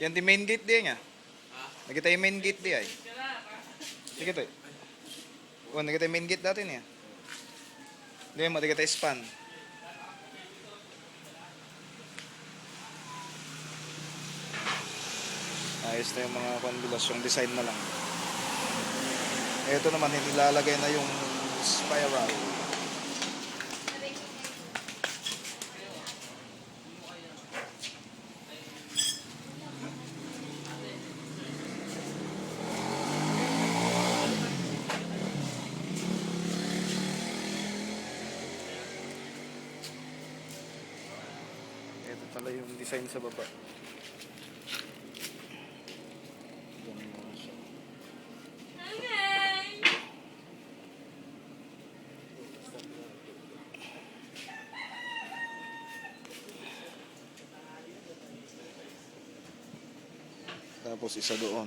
Yan di main gate di nga. Nakita yung main gate di ay. Sige to. Oh, nakita yung main gate dati niya. Di mo nakita yung span. Ayos na yung mga condulas, yung design na lang. Ito naman, nilalagay na yung spiral. Ito pala yung design sa baba. Tapos isa doon.